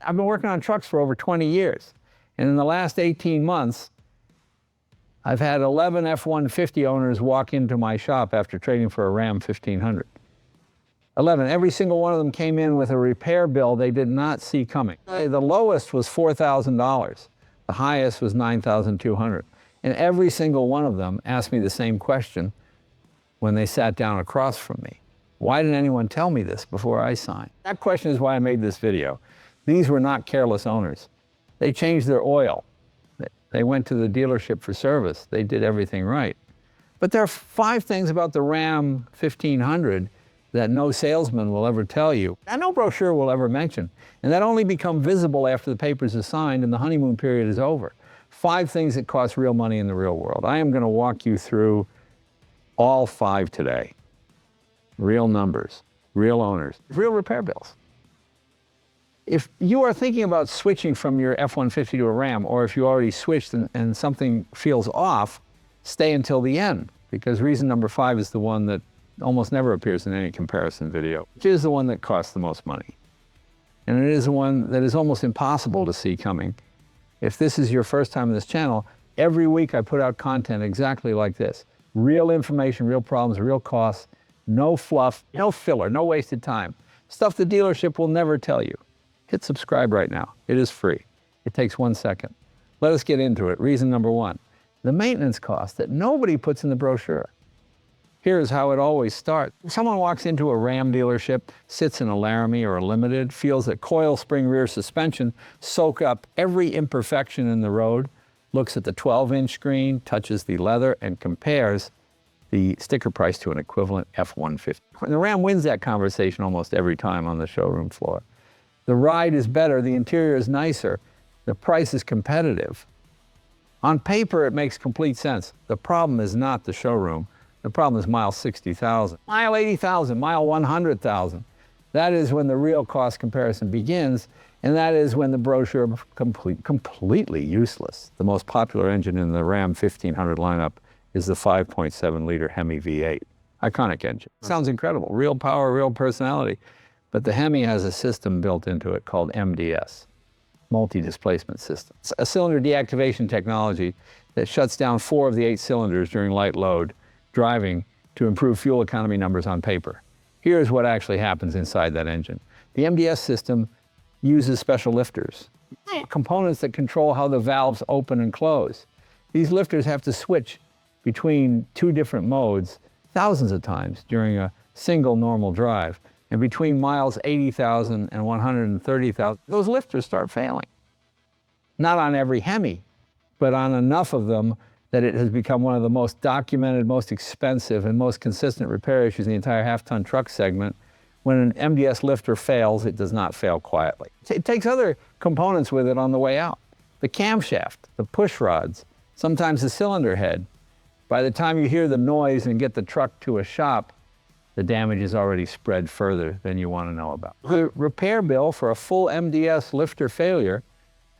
I've been working on trucks for over 20 years. And in the last 18 months, I've had 11 F-150 owners walk into my shop after trading for a Ram 1500. 11. Every single one of them came in with a repair bill they did not see coming. The lowest was $4,000. The highest was $9,200. And every single one of them asked me the same question when they sat down across from me. Why didn't anyone tell me this before I signed? That question is why I made this video. These were not careless owners. They changed their oil. They went to the dealership for service. They did everything right. But there are 5 things about the Ram 1500 that no salesman will ever tell you, and no brochure will ever mention, and that only become visible after the papers are signed and the honeymoon period is over. 5 things that cost real money in the real world. I am going to walk you through all 5 today. Real numbers, real owners, real repair bills. If you are thinking about switching from your F-150 to a Ram, or if you already switched and something feels off, stay until the end, because reason number 5 is the one that almost never appears in any comparison video, which is the one that costs the most money. And it is the one that is almost impossible to see coming. If this is your first time on this channel, every week I put out content exactly like this. Real information, real problems, real costs, no fluff, no filler, no wasted time. Stuff the dealership will never tell you. Hit subscribe right now. It is free. It takes 1 second. Let us get into it. Reason number 1, the maintenance cost that nobody puts in the brochure. Here's how it always starts. Someone walks into a Ram dealership, sits in a Laramie or a Limited, feels that coil spring rear suspension soak up every imperfection in the road, looks at the 12-inch screen, touches the leather, and compares the sticker price to an equivalent F-150. And the Ram wins that conversation almost every time on the showroom floor. The ride is better, the interior is nicer, the price is competitive. On paper, it makes complete sense. The problem is not the showroom. The problem is mile 60,000, mile 80,000, mile 100,000. That is when the real cost comparison begins, and that is when the brochure is completely useless. The most popular engine in the Ram 1500 lineup is the 5.7-liter Hemi V8. Iconic engine. Sounds incredible. Real power, real personality. But the Hemi has a system built into it called MDS, multi-displacement system. It's a cylinder deactivation technology that shuts down 4 of the 8 cylinders during light load driving to improve fuel economy numbers on paper. Here's what actually happens inside that engine. The MDS system uses special lifters, components that control how the valves open and close. These lifters have to switch between 2 different modes thousands of times during a single normal drive. And between miles 80,000 and 130,000, those lifters start failing. Not on every Hemi, but on enough of them that it has become one of the most documented, most expensive, and most consistent repair issues in the entire half-ton truck segment. When an MDS lifter fails, it does not fail quietly. It takes other components with it on the way out. The camshaft, the push rods, sometimes the cylinder head. By the time you hear the noise and get the truck to a shop, the damage is already spread further than you want to know about. The repair bill for a full MDS lifter failure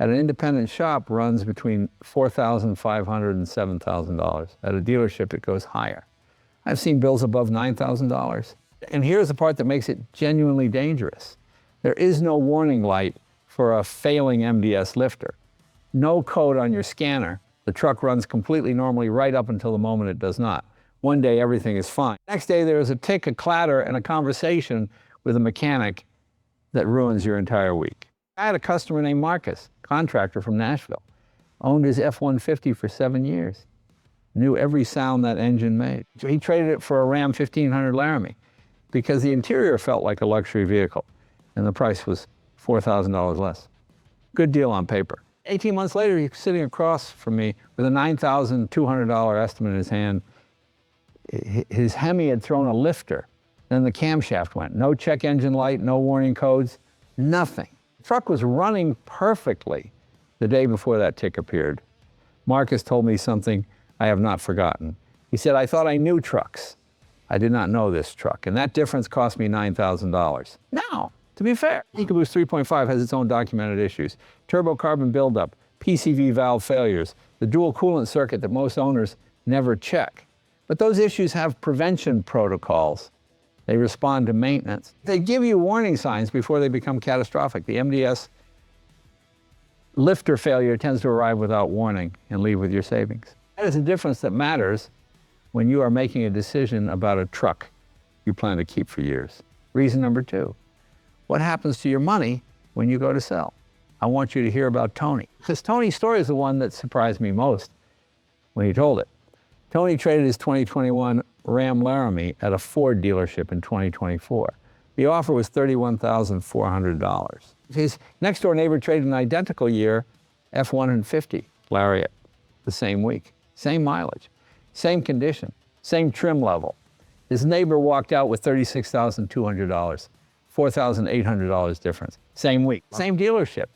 at an independent shop runs between $4,500 and $7,000. At a dealership, it goes higher. I've seen bills above $9,000. And here's the part that makes it genuinely dangerous. There is no warning light for a failing MDS lifter. No code on your scanner. The truck runs completely normally right up until the moment it does not. One day, everything is fine. Next day, there is a tick, a clatter, and a conversation with a mechanic that ruins your entire week. I had a customer named Marcus, contractor from Nashville, owned his F-150 for 7 years, knew every sound that engine made. He traded it for a Ram 1500 Laramie because the interior felt like a luxury vehicle and the price was $4,000 less. Good deal on paper. 18 months later, he's sitting across from me with a $9,200 estimate in his hand. His Hemi had thrown a lifter, then the camshaft went. No check engine light, no warning codes, nothing. The truck was running perfectly the day before that tick appeared. Marcus told me something I have not forgotten. He said, I thought I knew trucks. I did not know this truck, and that difference cost me $9,000. Now, to be fair, EcoBoost 3.5 has its own documented issues. Turbo carbon buildup, PCV valve failures, the dual coolant circuit that most owners never check. But those issues have prevention protocols. They respond to maintenance. They give you warning signs before they become catastrophic. The MDS Lifter failure tends to arrive without warning and leave with your savings. That is a difference that matters when you are making a decision about a truck you plan to keep for years. Reason number 2, what happens to your money when you go to sell? I want you to hear about Tony, because Tony's story is the one that surprised me most when he told it. Tony traded his 2021 Ram Laramie at a Ford dealership in 2024. The offer was $31,400. His next door neighbor traded an identical year F-150 Lariat the same week, same mileage, same condition, same trim level. His neighbor walked out with $36,200, $4,800 difference, same week, same dealership.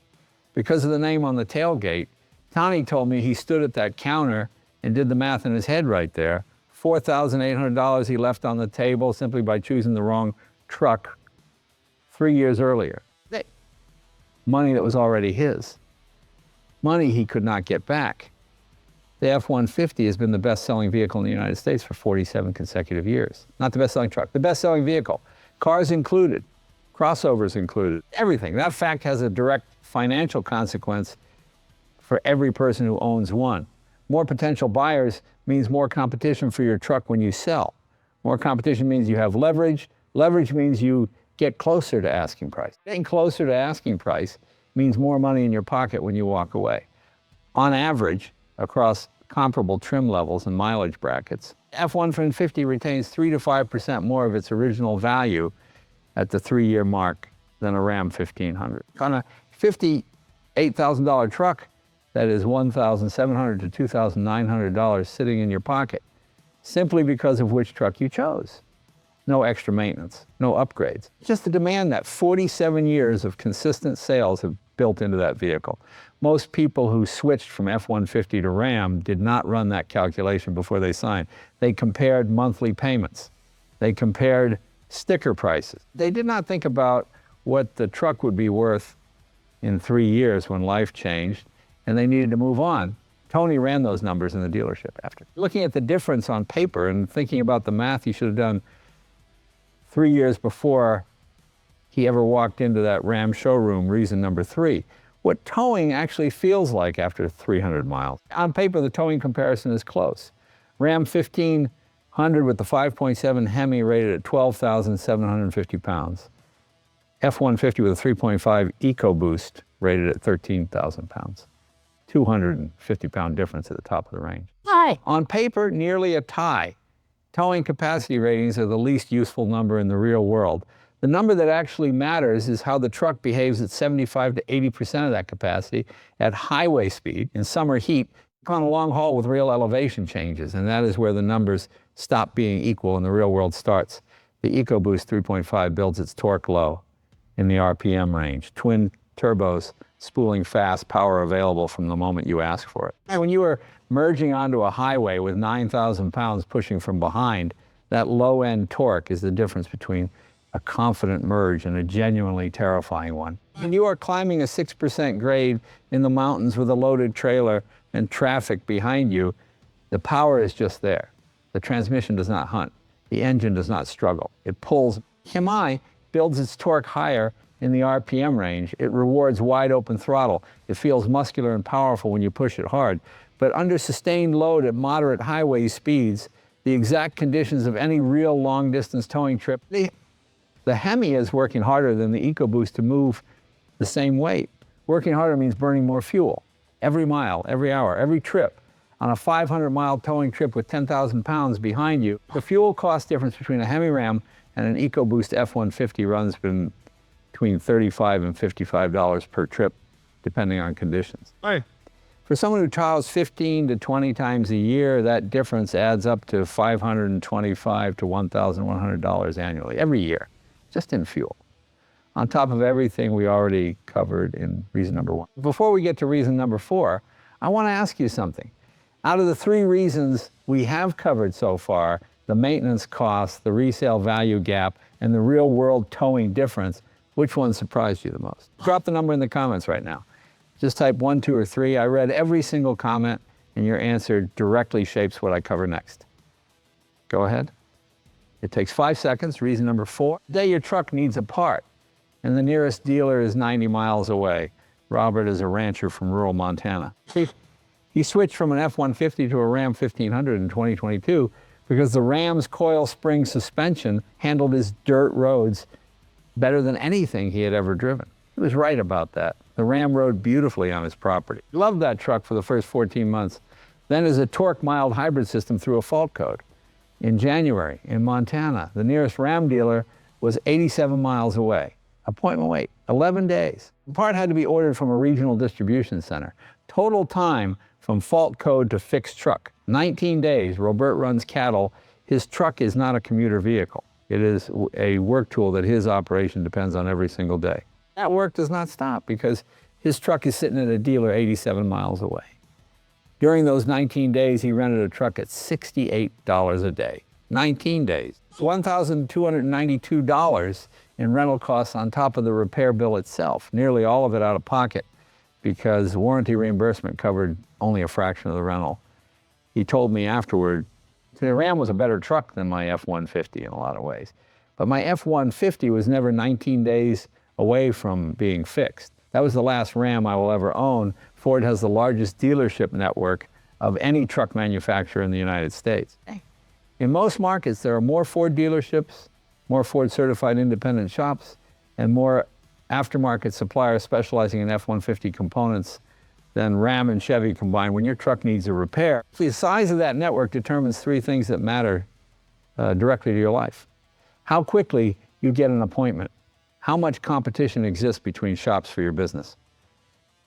Because of the name on the tailgate, Tony told me he stood at that counter and did the math in his head right there. $4,800 he left on the table simply by choosing the wrong truck 3 years earlier. Money that was already his. Money he could not get back. The F-150 has been the best-selling vehicle in the United States for 47 consecutive years. Not the best-selling truck, the best-selling vehicle. Cars included, crossovers included, everything. That fact has a direct financial consequence for every person who owns one. More potential buyers means more competition for your truck when you sell. More competition means you have leverage. Leverage means you get closer to asking price. Getting closer to asking price means more money in your pocket when you walk away. On average, across comparable trim levels and mileage brackets, F-150 retains 3 to 5% more of its original value at the 3-year mark than a Ram 1500. On a $58,000 truck, that is $1,700 to $2,900 sitting in your pocket, simply because of which truck you chose. No extra maintenance, no upgrades. Just the demand that 47 years of consistent sales have built into that vehicle. Most people who switched from F-150 to Ram did not run that calculation before they signed. They compared monthly payments. They compared sticker prices. They did not think about what the truck would be worth in 3 years when life changed, and they needed to move on. Tony ran those numbers in the dealership after. Looking at the difference on paper and thinking about the math he should have done 3 years before he ever walked into that Ram showroom, reason number 3. What towing actually feels like after 300 miles. On paper, the towing comparison is close. Ram 1500 with the 5.7 Hemi rated at 12,750 pounds. F-150 with a 3.5 EcoBoost rated at 13,000 pounds. 250-pound difference at the top of the range. Hi. On paper, nearly a tie. Towing capacity ratings are the least useful number in the real world. The number that actually matters is how the truck behaves at 75 to 80% of that capacity at highway speed in summer heat on a long haul with real elevation changes, and that is where the numbers stop being equal and the real world starts. The EcoBoost 3.5 builds its torque low in the RPM range. Twin turbos, spooling fast, power available from the moment you ask for it. And when you are merging onto a highway with 9,000 pounds pushing from behind, that low-end torque is the difference between a confident merge and a genuinely terrifying one. When you are climbing a 6% grade in the mountains with a loaded trailer and traffic behind you, the power is just there. The transmission does not hunt. The engine does not struggle. It pulls. Hemi builds its torque higher in the RPM range. It rewards wide open throttle. It feels muscular and powerful when you push it hard. But under sustained load at moderate highway speeds, the exact conditions of any real long distance towing trip, the Hemi is working harder than the EcoBoost to move the same weight. Working harder means burning more fuel every mile, every hour, every trip. On a 500-mile towing trip with 10,000 pounds behind you, the fuel cost difference between a Hemi Ram and an EcoBoost F-150 runs between $35 and $55 per trip, depending on conditions. Hi. For someone who travels 15 to 20 times a year, that difference adds up to $525 to $1,100 annually, every year, just in fuel. On top of everything we already covered in reason number 1. Before we get to reason number 4, I want to ask you something. Out of the 3 reasons we have covered so far, the maintenance costs, the resale value gap, and the real world towing difference, which one surprised you the most? Drop the number in the comments right now. Just type 1, 2, or 3. I read every single comment, and your answer directly shapes what I cover next. Go ahead. It takes 5 seconds. Reason number 4. Today your truck needs a part, and the nearest dealer is 90 miles away. Robert is a rancher from rural Montana. He switched from an F-150 to a Ram 1500 in 2022 because the Ram's coil spring suspension handled his dirt roads better than anything he had ever driven. He was right about that. The Ram rode beautifully on his property. He loved that truck for the first 14 months. Then as a torque mild hybrid system threw a fault code. In January, in Montana, the nearest Ram dealer was 87 miles away. Appointment wait, 11 days. The part had to be ordered from a regional distribution center. Total time from fault code to fixed truck, 19 days. Robert runs cattle. His truck is not a commuter vehicle. It is a work tool that his operation depends on every single day. That work does not stop because his truck is sitting at a dealer 87 miles away. During those 19 days, he rented a truck at $68 a day. 19 days. $1,292 in rental costs on top of the repair bill itself, nearly all of it out of pocket because warranty reimbursement covered only a fraction of the rental. He told me afterward, the Ram was a better truck than my F-150 in a lot of ways. But my F-150 was never 19 days away from being fixed. That was the last Ram I will ever own. Ford has the largest dealership network of any truck manufacturer in the United States. In most markets, there are more Ford dealerships, more Ford certified independent shops, and more aftermarket suppliers specializing in F-150 components than Ram and Chevy combined when your truck needs a repair. The size of that network determines three things that matter directly to your life. How quickly you get an appointment, how much competition exists between shops for your business,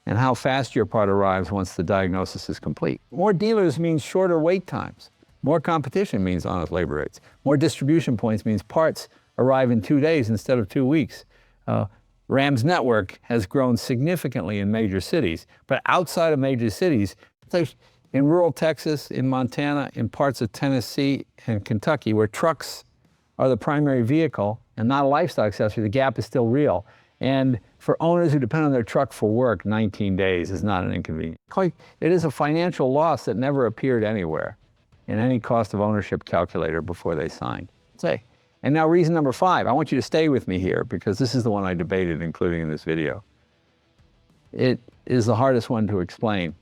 and how fast your part arrives once the diagnosis is complete. More dealers means shorter wait times. More competition means honest labor rates. More distribution points means parts arrive in 2 days instead of 2 weeks. Ram's network has grown significantly in major cities, but outside of major cities, in rural Texas, in Montana, in parts of Tennessee and Kentucky, where trucks are the primary vehicle and not a lifestyle accessory, the gap is still real. And for owners who depend on their truck for work, 19 days is not an inconvenience. It is a financial loss that never appeared anywhere in any cost of ownership calculator before they signed. And now reason number 5, I want you to stay with me here because this is the one I debated, including in this video. It is the hardest one to explain.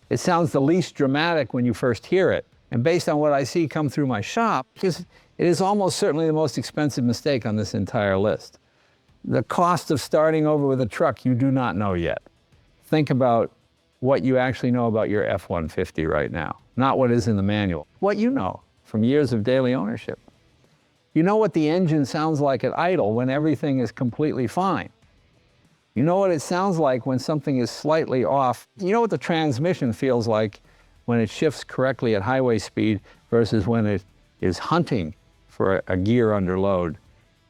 It sounds the least dramatic when you first hear it. And based on what I see come through my shop, it is almost certainly the most expensive mistake on this entire list. The cost of starting over with a truck you do not know yet. Think about what you actually know about your F-150 right now, not what is in the manual. What you know from years of daily ownership. You know what the engine sounds like at idle when everything is completely fine. You know what it sounds like when something is slightly off. You know what the transmission feels like when it shifts correctly at highway speed versus when it is hunting for a gear under load.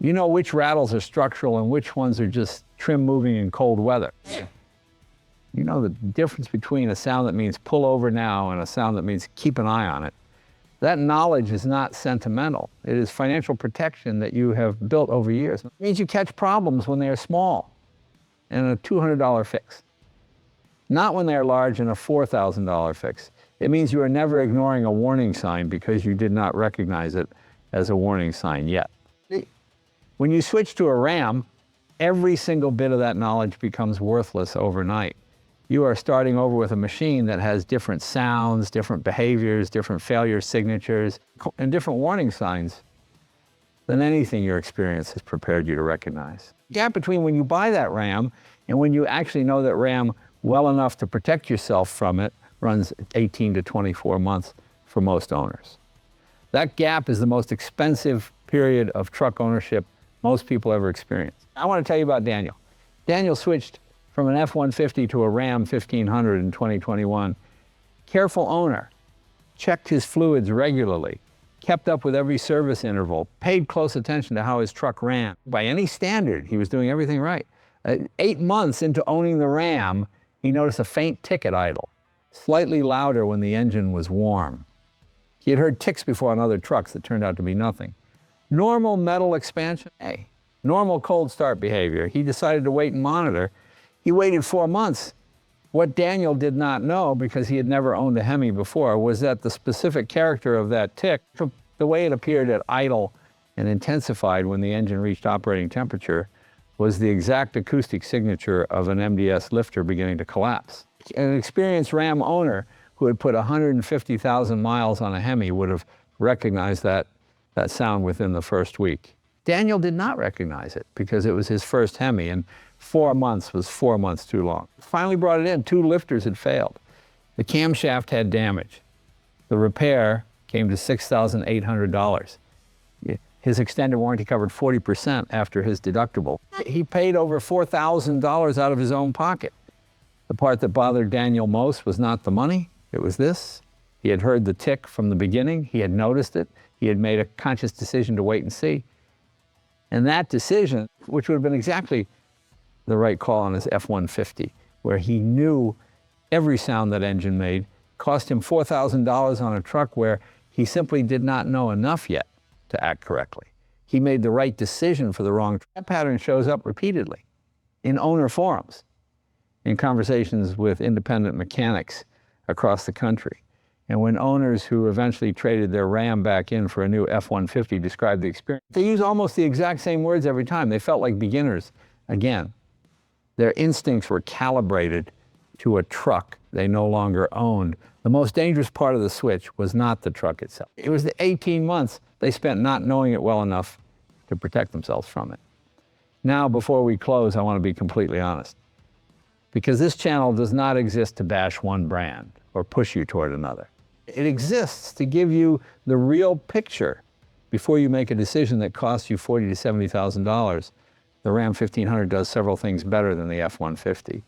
You know which rattles are structural and which ones are just trim moving in cold weather. You know the difference between a sound that means pull over now and a sound that means keep an eye on it. That knowledge is not sentimental. It is financial protection that you have built over years. It means you catch problems when they are small and a $200 fix. Not when they are large and a $4,000 fix. It means you are never ignoring a warning sign because you did not recognize it as a warning sign yet. When you switch to a Ram, every single bit of that knowledge becomes worthless overnight. You are starting over with a machine that has different sounds, different behaviors, different failure signatures, and different warning signs than anything your experience has prepared you to recognize. The gap between when you buy that Ram and when you actually know that Ram well enough to protect yourself from it runs 18 to 24 months for most owners. That gap is the most expensive period of truck ownership most people ever experience. I want to tell you about Daniel. Daniel switched from an F-150 to a Ram 1500 in 2021. Careful owner, checked his fluids regularly, kept up with every service interval, paid close attention to how his truck ran. By any standard, he was doing everything right. 8 months into owning the Ram, he noticed a faint tick at idle, slightly louder when the engine was warm. He had heard ticks before on other trucks that turned out to be nothing. Normal metal expansion, normal cold start behavior. He decided to wait and monitor. He waited 4 months. What Daniel did not know, because he had never owned a Hemi before, was that the specific character of that tick, the way it appeared at idle and intensified when the engine reached operating temperature, was the exact acoustic signature of an MDS lifter beginning to collapse. An experienced Ram owner who had put 150,000 miles on a Hemi would have recognized that sound within the first week. Daniel did not recognize it because it was his first Hemi, and 4 months was 4 months too long. Finally brought it in. 2 lifters had failed. The camshaft had damage. The repair came to $6,800. His extended warranty covered 40% after his deductible. He paid over $4,000 out of his own pocket. The part that bothered Daniel most was not the money, it was this. He had heard the tick from the beginning, he had noticed it, he had made a conscious decision to wait and see. And that decision, which would have been exactly the right call on his F-150, where he knew every sound that engine made, cost him $4,000 on a truck where he simply did not know enough yet to act correctly. He made the right decision for the wrong truck. That pattern shows up repeatedly in owner forums, in conversations with independent mechanics across the country. And when owners who eventually traded their Ram back in for a new F-150 described the experience, they use almost the exact same words every time. They felt like beginners again. Their instincts were calibrated to a truck they no longer owned. The most dangerous part of the switch was not the truck itself. It was the 18 months they spent not knowing it well enough to protect themselves from it. Now, before we close, I want to be completely honest. Because this channel does not exist to bash one brand or push you toward another. It exists to give you the real picture before you make a decision that costs you $40,000 to $70,000. The Ram 1500 does several things better than the F-150.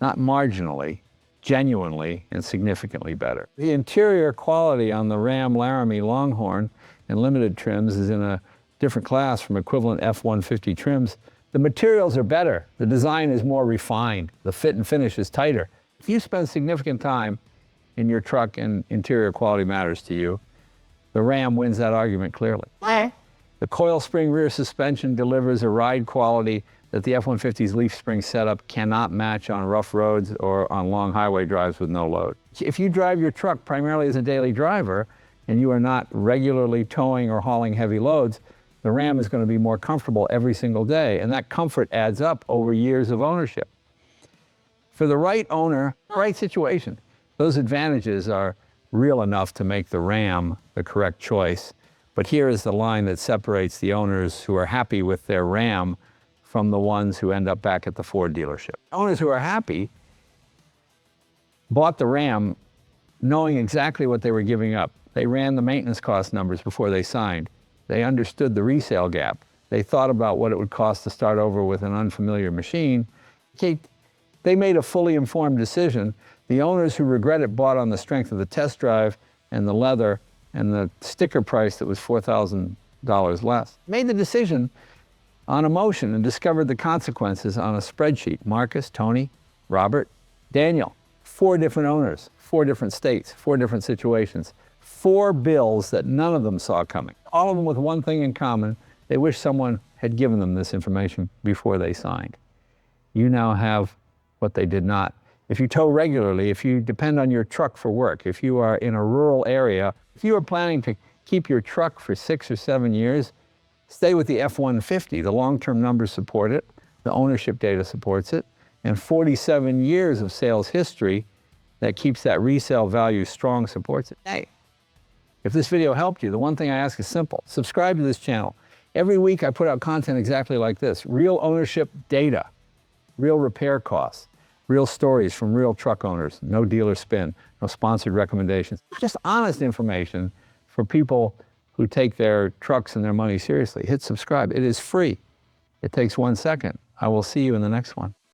Not marginally, genuinely, and significantly better. The interior quality on the Ram Laramie Longhorn and limited trims is in a different class from equivalent F-150 trims. The materials are better, the design is more refined, the fit and finish is tighter. If you spend significant time in your truck and interior quality matters to you, the Ram wins that argument clearly. The coil spring rear suspension delivers a ride quality that the F-150's leaf spring setup cannot match on rough roads or on long highway drives with no load. If you drive your truck primarily as a daily driver and you are not regularly towing or hauling heavy loads, the Ram is going to be more comfortable every single day, and that comfort adds up over years of ownership. For the right owner, right situation, those advantages are real enough to make the Ram the correct choice. But here is the line that separates the owners who are happy with their Ram from the ones who end up back at the Ford dealership. Owners who are happy bought the Ram knowing exactly what they were giving up. They ran the maintenance cost numbers before they signed. They understood the resale gap. They thought about what it would cost to start over with an unfamiliar machine. They made a fully informed decision. The owners who regret it bought on the strength of the test drive and the leather and the sticker price that was $4,000 less. Made the decision on emotion and discovered the consequences on a spreadsheet. Marcus, Tony, Robert, Daniel. 4 different owners, 4 different states, 4 different situations. 4 bills that none of them saw coming. All of them with one thing in common. They wish someone had given them this information before they signed. You now have what they did not. If you tow regularly, if you depend on your truck for work, if you are in a rural area, if you are planning to keep your truck for 6 or 7 years, stay with the F-150. The long-term numbers support it, the ownership data supports it, and 47 years of sales history that keeps that resale value strong supports it. Hey, if this video helped you, the one thing I ask is simple. Subscribe to this channel. Every week I put out content exactly like this. Real ownership data, real repair costs, real stories from real truck owners, no dealer spin, no sponsored recommendations. Just honest information for people who take their trucks and their money seriously. Hit subscribe. It is free. It takes 1 second. I will see you in the next one.